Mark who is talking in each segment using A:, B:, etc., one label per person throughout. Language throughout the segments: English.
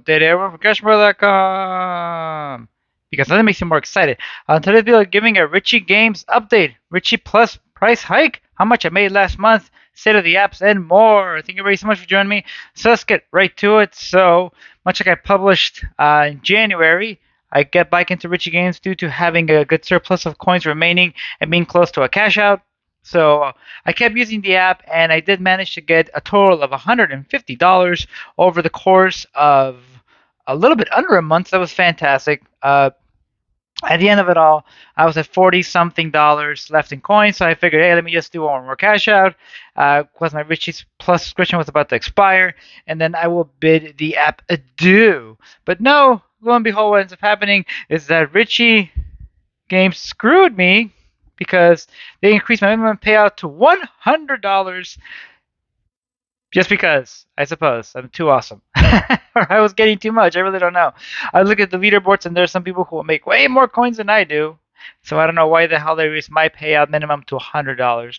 A: update everyone for cashmore.com because nothing makes me more excited. On today's video, giving a Richie Games update, Richie Plus price hike, how much I made last month, state of the apps, and more. Thank you very so much for joining me. So let's get right to it. So much like I published in January, I get back into Richie Games due to having a good surplus of coins remaining and being close to a cash out. So I kept using the app, and I did manage to get a total of $150 over the course of a little bit under a month. That was fantastic. At the end of it all, I was at 40 something dollars left in coins, so I figured, hey, let me just do one more cash out because my Richie Plus subscription was about to expire, and then I will bid the app adieu. But no, lo and behold, what ends up happening is that Richie Games screwed me because they increased my minimum payout to $100 just because, I suppose. I'm too awesome. Or I was getting too much. I really don't know. I look at the leaderboards and there's some people who will make way more coins than I do. So I don't know why the hell they raised my payout minimum to $100.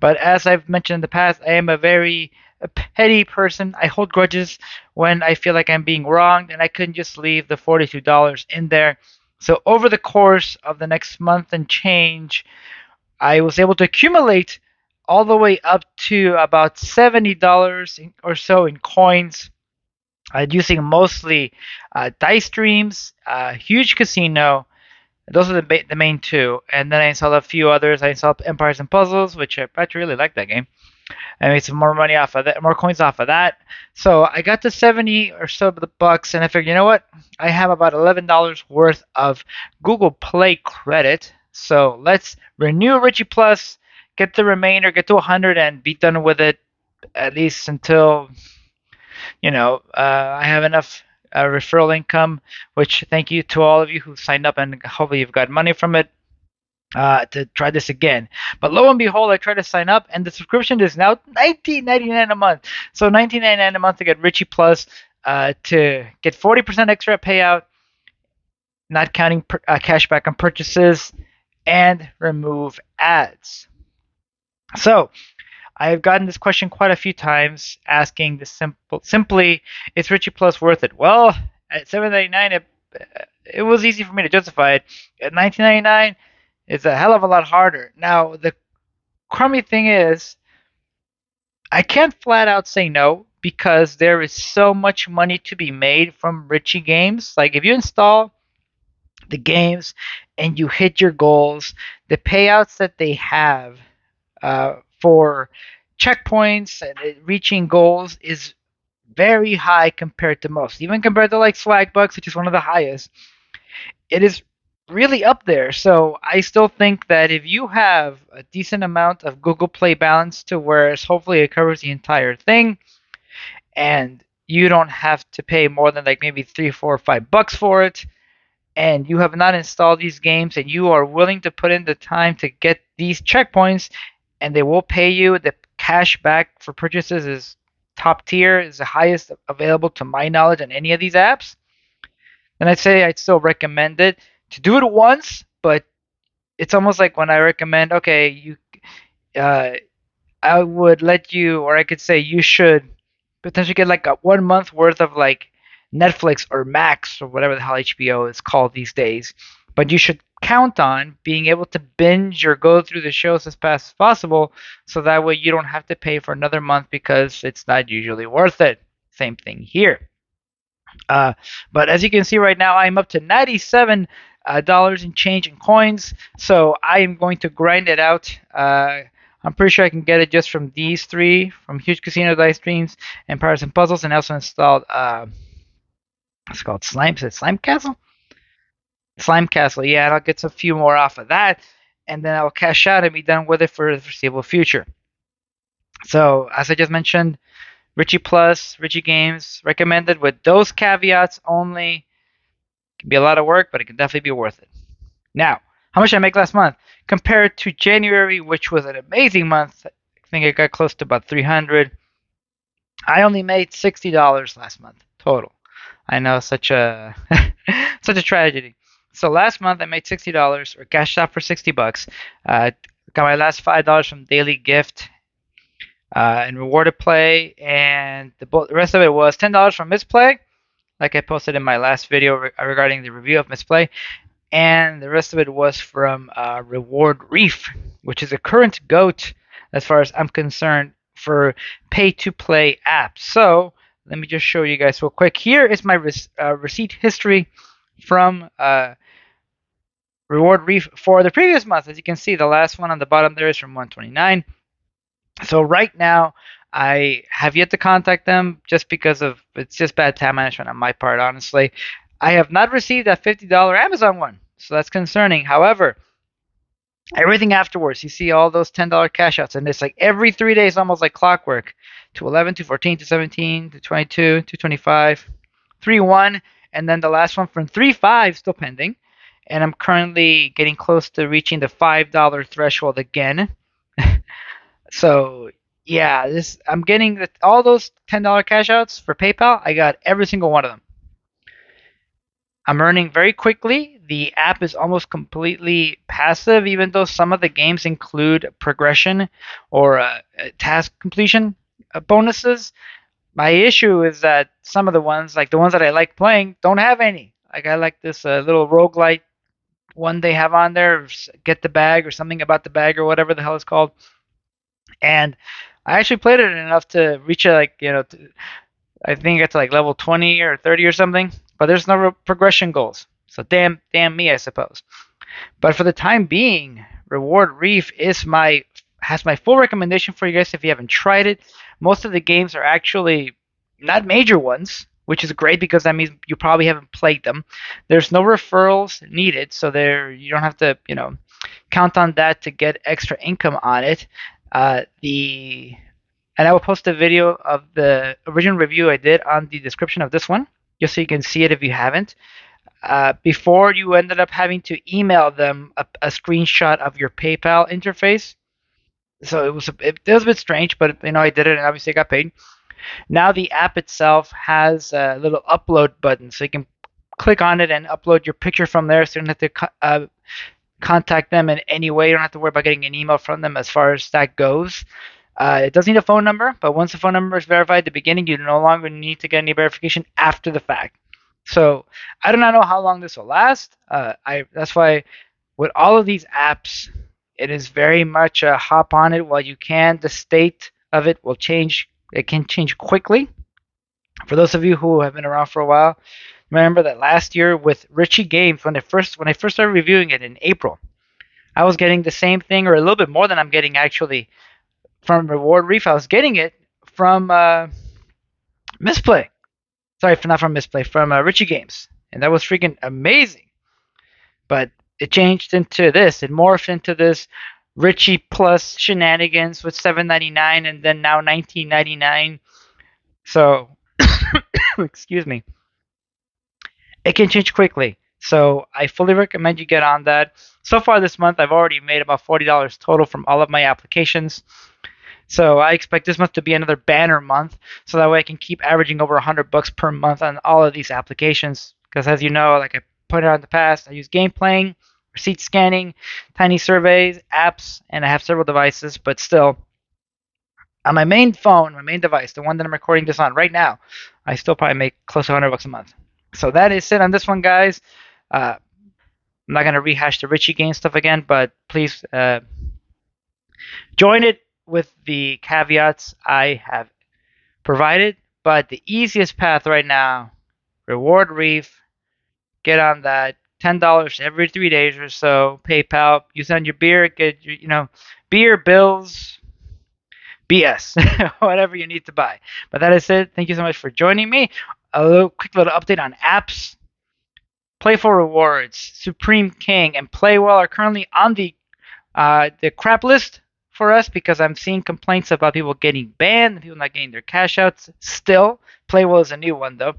A: But as I've mentioned in the past, I am a very petty person. I hold grudges when I feel like I'm being wronged, and I couldn't just leave the $42 in there. So over the course of the next month and change, I was able to accumulate all the way up to about $70 or so in coins, using mostly dice streams, huge casino. Those are the main two. And then I installed a few others. I installed Empires and Puzzles, which I actually really like that game. I made some more money off of that, more coins off of that. So I got to 70 or so of the bucks, and I figured, you know what? I have about $11 worth of Google Play credit. So let's renew Richie Plus, get the remainder, get to 100, and be done with it at least until I have enough referral income. Which thank you to all of you who signed up, and hopefully you've got money from it. To try this again. But lo and behold, I tried to sign up, and the subscription is now $19.99 a month. So $19.99 a month to get Richie Plus, to get 40% extra payout, not counting cashback on purchases, and remove ads. So I've gotten this question quite a few times, asking this simply, is Richie Plus worth it? Well, at $7.99, it was easy for me to justify it. At $19.99, it's a hell of a lot harder. Now, the crummy thing is, I can't flat out say no because there is so much money to be made from Richie Games. Like, if you install the games and you hit your goals, the payouts that they have for checkpoints and reaching goals is very high compared to most. Even compared to like Swagbucks, which is one of the highest, it is really up there. So I still think that if you have a decent amount of Google Play balance to where hopefully it covers the entire thing, and you don't have to pay more than like maybe $3, $4, or $5 for it, and you have not installed these games, and you are willing to put in the time to get these checkpoints, and they will pay you. The cash back for purchases is top tier, is the highest available to my knowledge on any of these apps. And I'd say I'd still recommend it to do it once, but it's almost like when I recommend, okay, I would let you, or I could say you should potentially get like a 1 month worth of like Netflix or Max or whatever the hell HBO is called these days. But you should count on being able to binge or go through the shows as fast as possible, so that way you don't have to pay for another month because it's not usually worth it. Same thing here. But as you can see right now, I'm up to $97 in change in coins. So I am going to grind it out. I'm pretty sure I can get it just from these three, from Huge Casino Dice Streams, Empires and Puzzles, and I also installed it's called Slime. Is it Slime Castle? Slime Castle, yeah, and I'll get a few more off of that, and then I'll cash out and be done with it for the foreseeable future. So as I just mentioned, Richie Plus, Richie Games, recommended with those caveats only. It can be a lot of work, but it can definitely be worth it. Now, how much did I make last month? Compared to January, which was an amazing month, I think I got close to about 300. I only made $60 last month total. I know, such a such a tragedy. So last month I made $60, or cashed out for $60. Got my last $5 from Daily Gift and Rewarded Play, and the rest of it was $10 from Misplay, like I posted in my last video regarding the review of Misplay, and the rest of it was from RewardReef, which is a current GOAT as far as I'm concerned for pay-to-play apps. So let me just show you guys real quick. Here is my receipt history from RewardReef for the previous month. As you can see, the last one on the bottom there is from 129. So right now, I have yet to contact them just because of it's just bad time management on my part, honestly. I have not received that $50 Amazon one, so that's concerning. However, everything afterwards, you see all those $10 cash outs, and it's like every 3 days, almost like clockwork. 211, 214, 217, 222, 225, 3-1, and then the last one from 3-5 still pending. And I'm currently getting close to reaching the $5 threshold again. So yeah, this I'm getting all those $10 cash outs for PayPal. I got every single one of them. I'm earning very quickly. The app is almost completely passive, even though some of the games include progression or task completion bonuses. My issue is that some of the ones, like the ones that I like playing, don't have any. Like I like this little roguelite one they have on there, get the bag or something about the bag or whatever the hell it's called. And I actually played it enough to reach I think it's like level 20 or 30 or something, but there's no progression goals. So damn me, I suppose. But for the time being, RewardReef has my full recommendation for you guys if you haven't tried it. Most of the games are actually not major ones, which is great because that means you probably haven't played them. There's no referrals needed, so you don't have to, count on that to get extra income on it. And I will post a video of the original review I did on the description of this one, just so you can see it if you haven't. Before you ended up having to email them a screenshot of your PayPal interface. So it was a bit strange, but I did it and obviously I got paid. Now the app itself has a little upload button, so you can click on it and upload your picture from there, so you don't have to contact them in any way. You don't have to worry about getting an email from them as far as that goes. It does need a phone number, but once the phone number is verified at the beginning, you no longer need to get any verification after the fact. So I do not know how long this will last. That's why with all of these apps, it is very much a hop on it while you can. The state of it will change. It can change quickly. For those of you who have been around for a while, remember that last year with Richie Games, when I first started reviewing it in April, I was getting the same thing or a little bit more than I'm getting actually from RewardReef. I was getting it from Misplay. Sorry, not from Misplay, from Richie Games, and that was freaking amazing. But it changed into this. It morphed into this Richie Plus shenanigans with $7.99 and then now $19.99. So, excuse me. It can change quickly. So I fully recommend you get on that. So far this month, I've already made about $40 total from all of my applications. So I expect this month to be another banner month, so that way I can keep averaging over $100 per month on all of these applications. Because as you know, like I pointed out in the past, I use game playing, receipt scanning, tiny surveys, apps, and I have several devices. But still, on my main phone, my main device, the one that I'm recording this on right now, I still probably make close to $100 a month. So that is it on this one, guys. I'm not gonna rehash the Richie Games stuff again, but please join it with the caveats I have provided. But the easiest path right now, RewardReef, get on that. $10 every 3 days or so. PayPal, you send your beer, get your, beer, bills, BS, whatever you need to buy. But that is it. Thank you so much for joining me. Quick little update on apps. Playful Rewards, Supreme King, and Playwell are currently on the crap list for us because I'm seeing complaints about people getting banned, people not getting their cash outs. Still, Playwell is a new one though.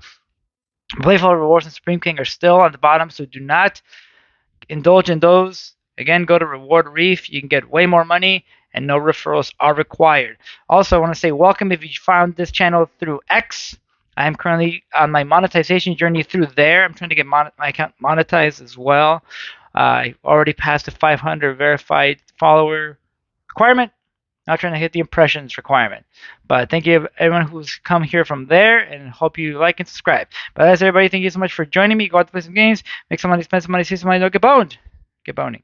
A: Playful Rewards and Supreme King are still on the bottom, so do not indulge in those. Again, go to RewardReef. You can get way more money, and no referrals are required. Also, I want to say welcome if you found this channel through X. I am currently on my monetization journey through there. I'm trying to get my account monetized as well. I already passed the 500 verified follower requirement not trying to hit the impressions requirement. But thank you everyone who's come here from there, and hope you like and subscribe. But that's everybody. Thank you so much for joining me. Go out to play some games, make some money, spend some money, see some money, don't get boned. Get boning.